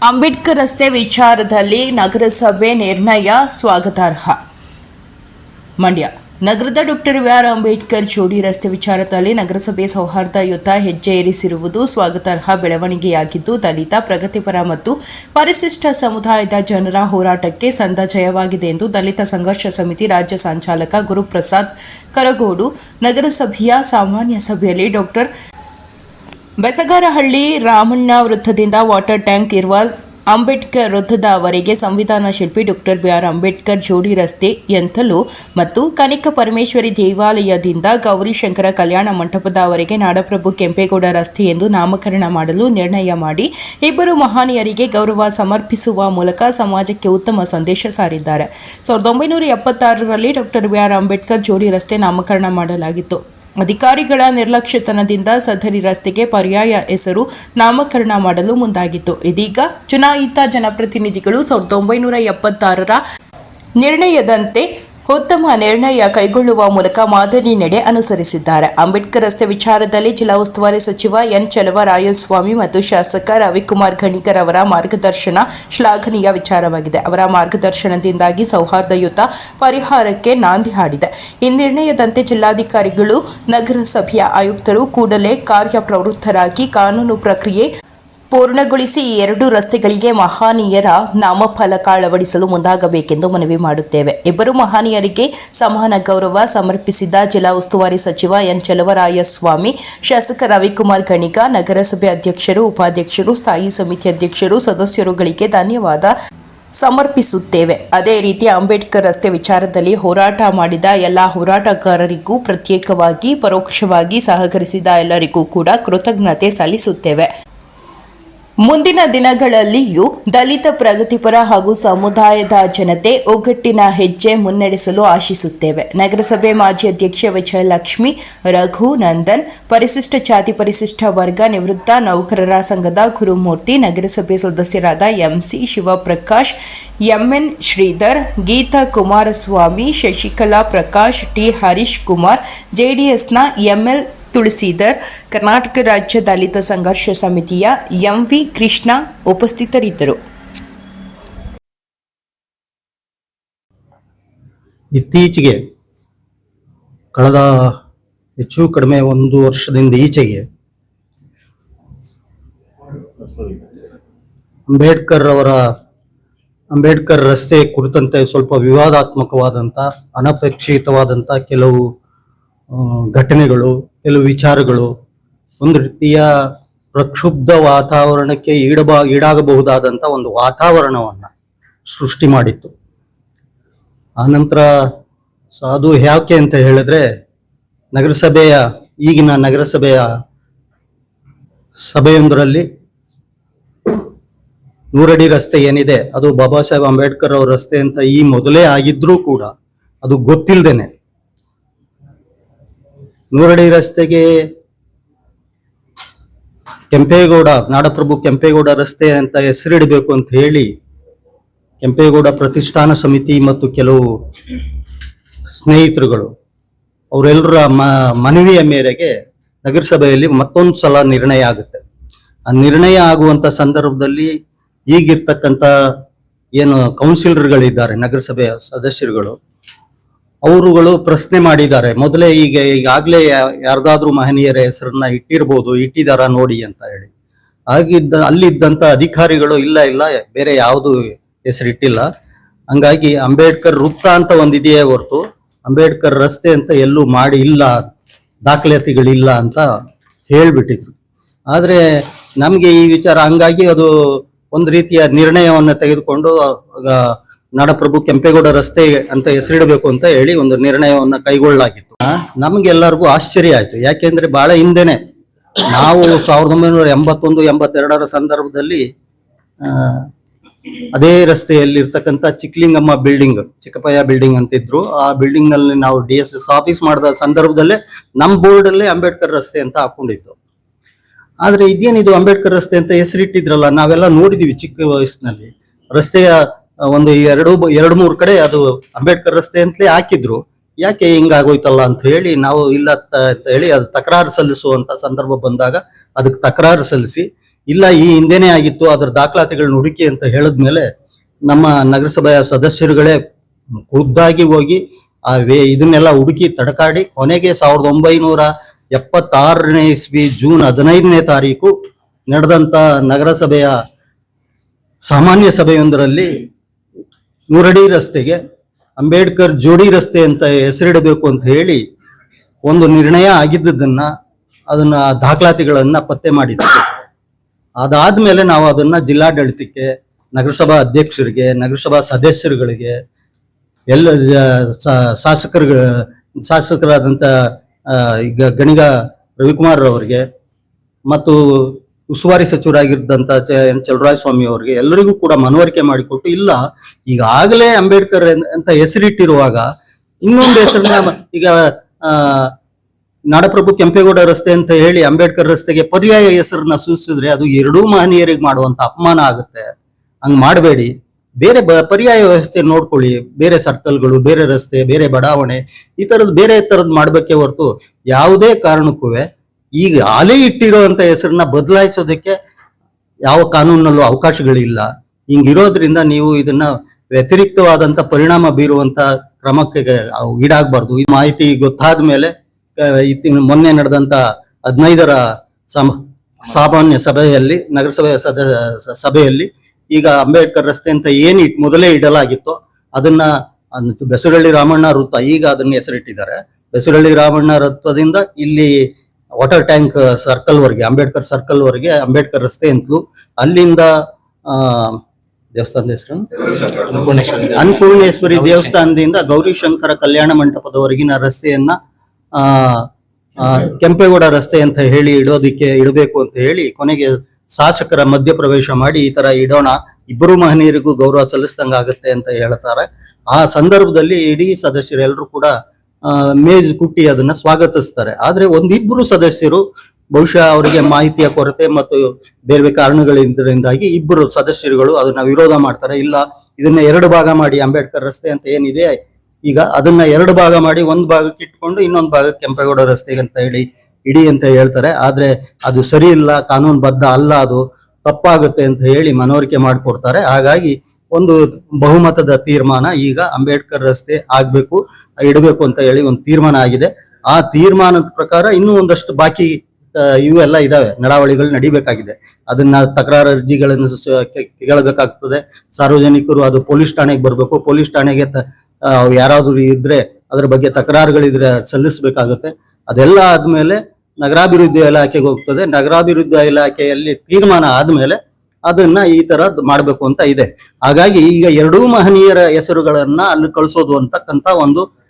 ಅಂಬೇಡ್ಕರ್ ರಸ್ತೆ ವಿಚಾರದಲ್ಲಿ ನಗರಸಭೆ ನಿರ್ಣಯ ಸ್ವಾಗತಾರ್ಹ. ಮಂಡ್ಯ ನಗರದ ಡಾಕ್ಟರ್ ಬಿ.ಆರ್. ಅಂಬೇಡ್ಕರ್ ಜೋಡಿ ರಸ್ತೆ ವಿಚಾರದಲ್ಲಿ ನಗರಸಭೆ ಸೌಹಾರ್ದಯುತ ಹೆಜ್ಜೆ ಇರಿಸಿರುವುದು ಸ್ವಾಗತಾರ್ಹ ಬೆಳವಣಿಗೆಯಾಗಿದ್ದು, ದಲಿತ, ಪ್ರಗತಿಪರ ಮತ್ತು ಪರಿಶಿಷ್ಟ ಸಮುದಾಯದ ಜನರ ಹೋರಾಟಕ್ಕೆ ಸಂದ ಜಯವಾಗಿದೆ ಎಂದು ದಲಿತ ಸಂಘರ್ಷ ಸಮಿತಿ ರಾಜ್ಯ ಸಂಚಾಲಕ ಗುರುಪ್ರಸಾದ್ ಕರಗೋಡು ನಗರಸಭೆಯ ಸಾಮಾನ್ಯ ಸಭೆಯಲ್ಲಿ ಡಾಕ್ಟರ್ ಬೆಸಗಾರಹಳ್ಳಿ ರಾಮಣ್ಣ ವೃತ್ತದಿಂದ ವಾಟರ್ ಟ್ಯಾಂಕ್ ಇರುವ ಅಂಬೇಡ್ಕರ್ ವೃತ್ತದವರೆಗೆ ಸಂವಿಧಾನ ಶಿಲ್ಪಿ ಡಾಕ್ಟರ್ ಬಿ.ಆರ್. ಅಂಬೇಡ್ಕರ್ ಜೋಡಿ ರಸ್ತೆ ಎಂತಲೂ ಮತ್ತು ಕನಿಕ ಪರಮೇಶ್ವರಿ ದೇವಾಲಯದಿಂದ ಗೌರಿಶಂಕರ ಕಲ್ಯಾಣ ಮಂಟಪದವರೆಗೆ ನಾಡಪ್ರಭು ಕೆಂಪೇಗೌಡ ರಸ್ತೆ ಎಂದು ನಾಮಕರಣ ಮಾಡಲು ನಿರ್ಣಯ ಮಾಡಿ ಇಬ್ಬರು ಮಹನೀಯರಿಗೆ ಗೌರವ ಸಮರ್ಪಿಸುವ ಮೂಲಕ ಸಮಾಜಕ್ಕೆ ಉತ್ತಮ ಸಂದೇಶ ಸಾರಿದ್ದಾರೆ. 1976ರಲ್ಲಿ ಡಾಕ್ಟರ್ ಬಿ.ಆರ್. ಅಂಬೇಡ್ಕರ್ ಜೋಡಿ ರಸ್ತೆ ನಾಮಕರಣ ಮಾಡಲಾಗಿತ್ತು. ಅಧಿಕಾರಿಗಳ ನಿರ್ಲಕ್ಷ್ಯತನದಿಂದ ಸದರಿ ರಸ್ತೆಗೆ ಪರ್ಯಾಯ ಹೆಸರು ನಾಮಕರಣ ಮಾಡಲು ಮುಂದಾಗಿತ್ತು. ಇದೀಗ ಚುನಾಯಿತ ಜನಪ್ರತಿನಿಧಿಗಳು 1976ರ ನಿರ್ಣಯದಂತೆ ಉತ್ತಮ ನಿರ್ಣಯ ಕೈಗೊಳ್ಳುವ ಮೂಲಕ ಮಾದರಿ ನಡೆ ಅನುಸರಿಸಿದ್ದಾರೆ. ಅಂಬೇಡ್ಕರ್ ರಸ್ತೆ ವಿಚಾರದಲ್ಲಿ ಜಿಲ್ಲಾ ಉಸ್ತುವಾರಿ ಸಚಿವ ಎನ್. ಚಲುವರಾಯಸ್ವಾಮಿ ಮತ್ತು ಶಾಸಕ ರವಿಕುಮಾರ್ ಗಣಿಗರ್ ಅವರ ಮಾರ್ಗದರ್ಶನ ಶ್ಲಾಘನೀಯ ವಿಚಾರವಾಗಿದೆ. ಅವರ ಮಾರ್ಗದರ್ಶನದಿಂದಾಗಿ ಸೌಹಾರ್ದಯುತ ಪರಿಹಾರಕ್ಕೆ ನಾಂದಿ ಹಾಡಿದೆ. ಈ ನಿರ್ಣಯದಂತೆ ಜಿಲ್ಲಾಧಿಕಾರಿಗಳು, ನಗರಸಭೆಯ ಆಯುಕ್ತರು ಕೂಡಲೇ ಕಾರ್ಯಪ್ರವೃತ್ತರಾಗಿ ಕಾನೂನು ಪ್ರಕ್ರಿಯೆ ಪೂರ್ಣಗೊಳಿಸಿ ಈ ಎರಡು ರಸ್ತೆಗಳಿಗೆ ಮಹನೀಯರ ನಾಮಫಲಕ ಅಳವಡಿಸಲು ಮುಂದಾಗಬೇಕೆಂದು ಮನವಿ ಮಾಡುತ್ತೇವೆ. ಇಬ್ಬರು ಮಹನೀಯರಿಗೆ ಸಮಾನ ಗೌರವ ಸಮರ್ಪಿಸಿದ ಜಿಲ್ಲಾ ಉಸ್ತುವಾರಿ ಸಚಿವ ಎನ್. ಚಲುವರಾಯಸ್ವಾಮಿ, ಶಾಸಕ ರವಿಕುಮಾರ್ ಗಣಿಗ, ನಗರಸಭೆ ಅಧ್ಯಕ್ಷರು, ಉಪಾಧ್ಯಕ್ಷರು, ಸ್ಥಾಯಿ ಸಮಿತಿ ಅಧ್ಯಕ್ಷರು, ಸದಸ್ಯರುಗಳಿಗೆ ಧನ್ಯವಾದ ಸಮರ್ಪಿಸುತ್ತೇವೆ. ಅದೇ ರೀತಿ ಅಂಬೇಡ್ಕರ್ ರಸ್ತೆ ವಿಚಾರದಲ್ಲಿ ಹೋರಾಟ ಮಾಡಿದ ಎಲ್ಲ ಹೋರಾಟಗಾರರಿಗೂ, ಪ್ರತ್ಯೇಕವಾಗಿ ಪರೋಕ್ಷವಾಗಿ ಸಹಕರಿಸಿದ ಎಲ್ಲರಿಗೂ ಕೂಡ ಕೃತಜ್ಞತೆ ಸಲ್ಲಿಸುತ್ತೇವೆ. ಮುಂದಿನ ದಿನಗಳಲ್ಲಿಯೂ ದಲಿತ, ಪ್ರಗತಿಪರ ಹಾಗೂ ಸಮುದಾಯದ ಜನತೆ ಒಗ್ಗಟ್ಟಿನ ಹೆಜ್ಜೆ ಮುನ್ನಡೆಸಲು ಆಶಿಸುತ್ತೇವೆ. ನಗರಸಭೆ ಮಾಜಿ ಅಧ್ಯಕ್ಷೆ ವಿಜಯಲಕ್ಷ್ಮಿ, ರಘು ನಂದನ್, ಪರಿಶಿಷ್ಟ ಜಾತಿ ಪರಿಶಿಷ್ಟ ವರ್ಗ ನಿವೃತ್ತ ನೌಕರರ ಸಂಘದ ಗುರುಮೂರ್ತಿ, ನಗರಸಭೆ ಸದಸ್ಯರಾದ MC Shivaprakash, MN Sridhar, Geetha Kumaraswamy, Shashikala Prakash, T Harish Kumar, ಜೆಡಿಎಸ್ನ ಎಂಎಲ್ ತುಳಸೀಧರ್, ಕರ್ನಾಟಕ ರಾಜ್ಯ ದಲಿತ ಸಂಘರ್ಷ ಸಮಿತಿಯ ಎಂವಿ ಕೃಷ್ಣ ಉಪಸ್ಥಿತರಿದ್ದರು. ಇತ್ತೀಚೆಗೆ ಕಳೆದ ಹೆಚ್ಚು ಕಡಿಮೆ 1 ವರ್ಷದಿಂದ ಈಚೆಗೆ ಅಂಬೇಡ್ಕರ್ ರಸ್ತೆ ಕುರಿತಂತೆ ಸ್ವಲ್ಪ ವಿವಾದಾತ್ಮಕವಾದಂಥ, ಅನಪೇಕ್ಷಿತವಾದಂಥ ಕೆಲವು ಘಟನೆಗಳು, ಕೆಲವು ವಿಚಾರಗಳು ಒಂದು ರೀತಿಯ ಪ್ರಕ್ಷುಬ್ಧ ವಾತಾವರಣಕ್ಕೆ ಈಡಾಗಬಹುದಾದಂಥ ಒಂದು ವಾತಾವರಣವನ್ನು ಸೃಷ್ಟಿ ಮಾಡಿತ್ತು. ಆನಂತರ ಅದು ಯಾಕೆ ಅಂತ ಹೇಳಿದ್ರೆ, ಈಗಿನ ನಗರಸಭೆಯ ಸಭೆಯೊಂದರಲ್ಲಿ 100 ಅಡಿ ರಸ್ತೆ ಏನಿದೆ ಅದು ಬಾಬಾ ಸಾಹೇಬ್ ಅಂಬೇಡ್ಕರ್ ಅವರ ರಸ್ತೆ ಅಂತ ಈ ಮೊದಲೇ ಆಗಿದ್ರೂ ಕೂಡ ಅದು ಗೊತ್ತಿಲ್ಲದೇನೆ 100 ಅಡಿ ರಸ್ತೆಗೆ ನಾಡಪ್ರಭು ಕೆಂಪೇಗೌಡ ರಸ್ತೆ ಅಂತ ಹೆಸರಿಡಬೇಕು ಅಂತ ಹೇಳಿ ಕೆಂಪೇಗೌಡ ಪ್ರತಿಷ್ಠಾನ ಸಮಿತಿ ಮತ್ತು ಕೆಲವು ಸ್ನೇಹಿತರುಗಳು ಅವರೆಲ್ಲರ ಮನವಿಯ ಮೇರೆಗೆ ನಗರಸಭೆಯಲ್ಲಿ ಮತ್ತೊಂದು ಸಲ ನಿರ್ಣಯ ಆಗುತ್ತೆ. ಆ ನಿರ್ಣಯ ಆಗುವಂತ ಸಂದರ್ಭದಲ್ಲಿ ಈಗಿರ್ತಕ್ಕಂಥ ಏನು ಕೌನ್ಸಿಲರ್ಗಳಿದ್ದಾರೆ, ನಗರಸಭೆಯ ಸದಸ್ಯರುಗಳು, ಅವರುಗಳು ಪ್ರಶ್ನೆ ಮಾಡಿದ್ದಾರೆ. ಮೊದಲೇ ಈಗಾಗಲೇ ಯಾರ್ದಾದ್ರೂ ಮಹನೀಯರ ಹೆಸರನ್ನ ಇಟ್ಟಿದಾರ ನೋಡಿ ಅಂತ ಹೇಳಿ. ಅಲ್ಲಿದ್ದಂತ ಅಧಿಕಾರಿಗಳು ಇಲ್ಲ ಬೇರೆ ಯಾವುದು ಹೆಸರಿಟ್ಟಿಲ್ಲ, ಹಂಗಾಗಿ ಅಂಬೇಡ್ಕರ್ ವೃತ್ತ ಅಂತ ಒಂದಿದೆಯೇ ಹೊರತು ಅಂಬೇಡ್ಕರ್ ರಸ್ತೆ ಅಂತ ಎಲ್ಲೂ ಮಾಡಿ ಇಲ್ಲ, ದಾಖಲಾತಿಗಳಿಲ್ಲ ಅಂತ ಹೇಳ್ಬಿಟ್ಟಿದ್ರು. ಆದ್ರೆ ನಮ್ಗೆ ಈ ವಿಚಾರ ಹಂಗಾಗಿ ಅದು ಒಂದು ರೀತಿಯ ನಿರ್ಣಯವನ್ನ ತೆಗೆದುಕೊಂಡು ನಾಡಪ್ರಭು ಕೆಂಪೇಗೌಡ ರಸ್ತೆ ಅಂತ ಹೆಸರಿಡಬೇಕು ಅಂತ ಹೇಳಿ ಒಂದು ನಿರ್ಣಯವನ್ನ ಕೈಗೊಳ್ಳಲಾಗಿತ್ತು. ನಮ್ಗೆಲ್ಲರಿಗೂ ಆಶ್ಚರ್ಯ ಆಯ್ತು. ಯಾಕೆಂದ್ರೆ ಬಹಳ ಹಿಂದೆನೆ ನಾವು 1981-82ರ ಸಂದರ್ಭದಲ್ಲಿ ಅದೇ ರಸ್ತೆಯಲ್ಲಿ ಇರ್ತಕ್ಕಂಥ ಚಿಕ್ಕಲಿಂಗಮ್ಮ ಬಿಲ್ಡಿಂಗ್, ಚಿಕ್ಕಪಯ್ಯ ಬಿಲ್ಡಿಂಗ್ ಅಂತಿದ್ರು, ಆ ಬಿಲ್ಡಿಂಗ್ ನಲ್ಲಿ ನಾವು DSS ಆಫೀಸ್ ಮಾಡಿದ ಸಂದರ್ಭದಲ್ಲೇ ನಮ್ಮ ಬೋರ್ಡ್ ಅಲ್ಲಿ ಅಂಬೇಡ್ಕರ್ ರಸ್ತೆ ಅಂತ ಹಾಕೊಂಡಿದ್ದು. ಆದ್ರೆ ಇದೇನಿದು ಅಂಬೇಡ್ಕರ್ ರಸ್ತೆ ಅಂತ ಹೆಸರಿಟ್ಟಿದ್ರಲ್ಲ, ನಾವೆಲ್ಲ ನೋಡಿದೀವಿ ಚಿಕ್ಕ ವಯಸ್ಸಿನಲ್ಲಿ. ರಸ್ತೆಯ ಒಂದು 2-3 ಕಡೆ ಅದು ಅಂಬೇಡ್ಕರ್ ರಸ್ತೆ ಅಂತಲೇ ಹಾಕಿದ್ರು. ಯಾಕೆ ಹಿಂಗಾಗೋಯ್ತಲ್ಲ ಅಂತ ಹೇಳಿ ನಾವು ಇಲ್ಲ ಅಂತ ಹೇಳಿ ಅದು ತಕರಾರು ಸಲ್ಲಿಸುವಂತ ಸಂದರ್ಭ ಬಂದಾಗ ಅದಕ್ಕೆ ತಕರಾರು ಸಲ್ಲಿಸಿ ಇಲ್ಲ ಈ ಹಿಂದೆನೇ ಆಗಿತ್ತು, ಅದರ ದಾಖಲಾತಿಗಳನ್ನ ಹುಡುಕಿ ಅಂತ ಹೇಳಿದ್ಮೇಲೆ ನಮ್ಮ ನಗರಸಭೆಯ ಸದಸ್ಯರುಗಳೇ ಖುದ್ದಾಗಿ ಹೋಗಿ ಇದನ್ನೆಲ್ಲ ಹುಡುಕಿ ತಡಕಾಡಿ ಕೊನೆಗೆ 1976ನೇ ಇಸ್ವಿ ಜೂನ್ 15ನೇ ತಾರೀಕು ನಡೆದಂತ ನಗರಸಭೆಯ ಸಾಮಾನ್ಯ ಸಭೆಯೊಂದರಲ್ಲಿ ನೂರಡಿ ರಸ್ತೆಗೆ ಅಂಬೇಡ್ಕರ್ ಜೋಡಿ ರಸ್ತೆ ಅಂತ ಹೆಸರಿಡಬೇಕು ಅಂತ ಹೇಳಿ ಒಂದು ನಿರ್ಣಯ ಆಗಿದ್ದನ್ನ ಅದನ್ನ ದಾಖಲಾತಿಗಳನ್ನ ಪತ್ತೆ ಮಾಡಿದ್ವಿ. ಅದಾದ್ಮೇಲೆ ನಾವು ಅದನ್ನ ಜಿಲ್ಲಾಡಳಿತಕ್ಕೆ, ನಗರಸಭಾ ಅಧ್ಯಕ್ಷರಿಗೆ, ನಗರಸಭಾ ಸದಸ್ಯರುಗಳಿಗೆ, ಎಲ್ಲ ಶಾಸಕರಾದಂಥ ಈಗ ಗಣಿಗ ರವಿಕುಮಾರ್ ಅವರಿಗೆ ಮತ್ತು ಉಸ್ತುವಾರಿ ಸಚಿವರಾಗಿದ್ದಂಥ ಎನ್ ಚಲುವರಾಯಸ್ವಾಮಿ ಅವರಿಗೆ ಎಲ್ಲರಿಗೂ ಕೂಡ ಮನವರಿಕೆ ಮಾಡಿಕೊಟ್ಟು, ಇಲ್ಲ ಈಗಾಗಲೇ ಅಂಬೇಡ್ಕರ್ ಅಂತ ಹೆಸರಿಟ್ಟಿರುವಾಗ ಇನ್ನೊಂದು ಹೆಸರನ್ನ ಈಗ ನಾಡಪ್ರಭು ಕೆಂಪೇಗೌಡ ರಸ್ತೆ ಅಂತ ಹೇಳಿ ಅಂಬೇಡ್ಕರ್ ರಸ್ತೆಗೆ ಪರ್ಯಾಯ ಹೆಸರನ್ನ ಸೂಚಿಸಿದ್ರೆ ಅದು ಎರಡೂ ಮಹನೀಯರಿಗೆ ಮಾಡುವಂತ ಅಪಮಾನ ಆಗುತ್ತೆ. ಹಂಗ್ ಮಾಡಬೇಡಿ, ಬೇರೆ ಪರ್ಯಾಯ ವ್ಯವಸ್ಥೆ ನೋಡ್ಕೊಳ್ಳಿ, ಬೇರೆ ಸರ್ಕಲ್ಗಳು, ಬೇರೆ ರಸ್ತೆ, ಬೇರೆ ಬಡಾವಣೆ, ಈ ತರದ್ ಬೇರೆ ತರದ್ ಮಾಡ್ಬೇಕೇ ಹೊರತು ಯಾವುದೇ ಕಾರಣಕ್ಕೂ ಈಗ ಹಾಲೇ ಇಟ್ಟಿರುವಂತ ಹೆಸರನ್ನ ಬದಲಾಯಿಸೋದಕ್ಕೆ ಯಾವ ಕಾನೂನಲ್ಲೂ ಅವಕಾಶಗಳಿಲ್ಲ. ಹಿಂಗಿರೋದ್ರಿಂದ ನೀವು ಇದನ್ನ ವ್ಯತಿರಿಕ್ತವಾದಂತ ಪರಿಣಾಮ ಬೀರುವಂತ ಕ್ರಮಕ್ಕೆ ಈಡಾಗಬಾರ್ದು. ಈ ಮಾಹಿತಿ ಗೊತ್ತಾದ ಮೇಲೆ ಮೊನ್ನೆ ನಡೆದಂತ 15ರ ಸಾಮಾನ್ಯ ಸಭೆಯಲ್ಲಿ, ನಗರಸಭೆಯ ಸಭೆಯಲ್ಲಿ ಈಗ ಅಂಬೇಡ್ಕರ್ ರಸ್ತೆ ಅಂತ ಏನ್ ಮೊದಲೇ ಇಡಲಾಗಿತ್ತು ಅದನ್ನ ಬೆಸರಳ್ಳಿ ರಾಮಣ್ಣ ವೃತ್ತ, ಈಗ ಅದನ್ನ ಹೆಸರಿಟ್ಟಿದ್ದಾರೆ. ಬೆಸರಳ್ಳಿ ರಾಮಣ್ಣ ವೃತ್ತದಿಂದ ಇಲ್ಲಿ ವಾಟರ್ ಟ್ಯಾಂಕ್ ಸರ್ಕಲ್ ವರೆಗೆ, ಅಂಬೇಡ್ಕರ್ ಸರ್ಕಲ್ ವರೆಗೆ ಅಂಬೇಡ್ಕರ್ ರಸ್ತೆ ಅಂತಲೂ, ಅಲ್ಲಿಂದ ದೇವಸ್ಥಾನದ ಹೆಸರು ಅನ್ನಪೂರ್ಣೇಶ್ವರಿ ದೇವಸ್ಥಾನದಿಂದ ಗೌರಿಶಂಕರ ಕಲ್ಯಾಣ ಮಂಟಪದವರೆಗಿನ ರಸ್ತೆಯನ್ನ ಕೆಂಪೇಗೌಡ ರಸ್ತೆ ಅಂತ ಹೇಳಿ ಇಡಬೇಕು ಅಂತ ಹೇಳಿ ಕೊನೆಗೆ ಶಾಸಕರ ಮಧ್ಯಪ್ರವೇಶ ಮಾಡಿ ಈ ತರ ಇಡೋಣ, ಇಬ್ಬರು ಮಹನೀಯರಿಗೂ ಗೌರವ ಸಲ್ಲಿಸಿದಂಗ ಆಗುತ್ತೆ ಅಂತ ಹೇಳ್ತಾರೆ. ಆ ಸಂದರ್ಭದಲ್ಲಿ ಇಡೀ ಸದಸ್ಯರೆಲ್ಲರೂ ಕೂಡ ಮೇಜ್ ಕುಟ್ಟಿ ಅದನ್ನ ಸ್ವಾಗತಿಸ್ತಾರೆ. ಆದ್ರೆ ಒಂದಿಬ್ರು ಸದಸ್ಯರು ಬಹುಶಃ ಅವರಿಗೆ ಮಾಹಿತಿಯ ಕೊರತೆ ಮತ್ತು ಬೇರೆ ಕಾರಣಗಳಿಂದಾಗಿ ಇಬ್ಬರು ಸದಸ್ಯರುಗಳು ಅದನ್ನ ವಿರೋಧ ಮಾಡ್ತಾರೆ. ಇಲ್ಲ, ಇದನ್ನ 2 ಭಾಗ ಮಾಡಿ, ಅಂಬೇಡ್ಕರ್ ರಸ್ತೆ ಅಂತ ಏನಿದೆ ಈಗ ಅದನ್ನ 2 ಭಾಗ ಮಾಡಿ, ಒಂದು ಭಾಗಕ್ಕೆ ಇಟ್ಕೊಂಡು ಇನ್ನೊಂದು ಭಾಗಕ್ಕೆ ಕೆಂಪೇಗೌಡ ರಸ್ತೆಗೆ ಅಂತ ಹೇಳಿ ಇಡಿ ಅಂತ ಹೇಳ್ತಾರೆ. ಆದ್ರೆ ಅದು ಸರಿ ಇಲ್ಲ, ಕಾನೂನು ಬದ್ಧ ಅಲ್ಲ, ಅದು ತಪ್ಪಾಗುತ್ತೆ ಅಂತ ಹೇಳಿ ಮನವರಿಕೆ ಮಾಡಿಕೊಡ್ತಾರೆ. ಹಾಗಾಗಿ ಒಂದು ಬಹುಮತದ ತೀರ್ಮಾನ, ಈಗ ಅಂಬೇಡ್ಕರ್ ರಸ್ತೆ ಇಡಬೇಕು ಅಂತ ಹೇಳಿ ಒಂದು ತೀರ್ಮಾನ ಆಗಿದೆ. ಆ ತೀರ್ಮಾನದ ಪ್ರಕಾರ ಇನ್ನೂ ಒಂದಷ್ಟು ಬಾಕಿ ಇವೆಲ್ಲ ಇದಾವೆ, ನಡಾವಳಿಗಳು ನಡಿಬೇಕಾಗಿದೆ. ಅದನ್ನ ತಕರಾರು ಅರ್ಜಿಗಳನ್ನು ಕೇಳಬೇಕಾಗ್ತದೆ. ಸಾರ್ವಜನಿಕರು ಅದು ಪೊಲೀಸ್ ಠಾಣೆಗೆ ಬರಬೇಕು. ಪೊಲೀಸ್ ಠಾಣೆಗೆ ಯಾರಾದ್ರೂ ಇದ್ರೆ ಅದ್ರ ಬಗ್ಗೆ ತಕರಾರುಗಳಿದ್ರೆ ಸಲ್ಲಿಸಬೇಕಾಗುತ್ತೆ. ಅದೆಲ್ಲ ಆದ್ಮೇಲೆ ನಗರಾಭಿವೃದ್ಧಿ ಇಲಾಖೆಗೆ ಹೋಗ್ತದೆ. ನಗರಾಭಿವೃದ್ಧಿ ಇಲಾಖೆಯಲ್ಲಿ ತೀರ್ಮಾನ ಆದ್ಮೇಲೆ ಅದನ್ನ ಈ ತರ ಮಾಡ್ಬೇಕು ಅಂತ ಇದೆ. ಹಾಗಾಗಿ ಈಗ 2 ಮಹನೀಯರ ಹೆಸರುಗಳನ್ನ ಅಲ್ಲಿ ಕಳಿಸೋದು ಅಂತಕ್ಕಂತ ಒಂದು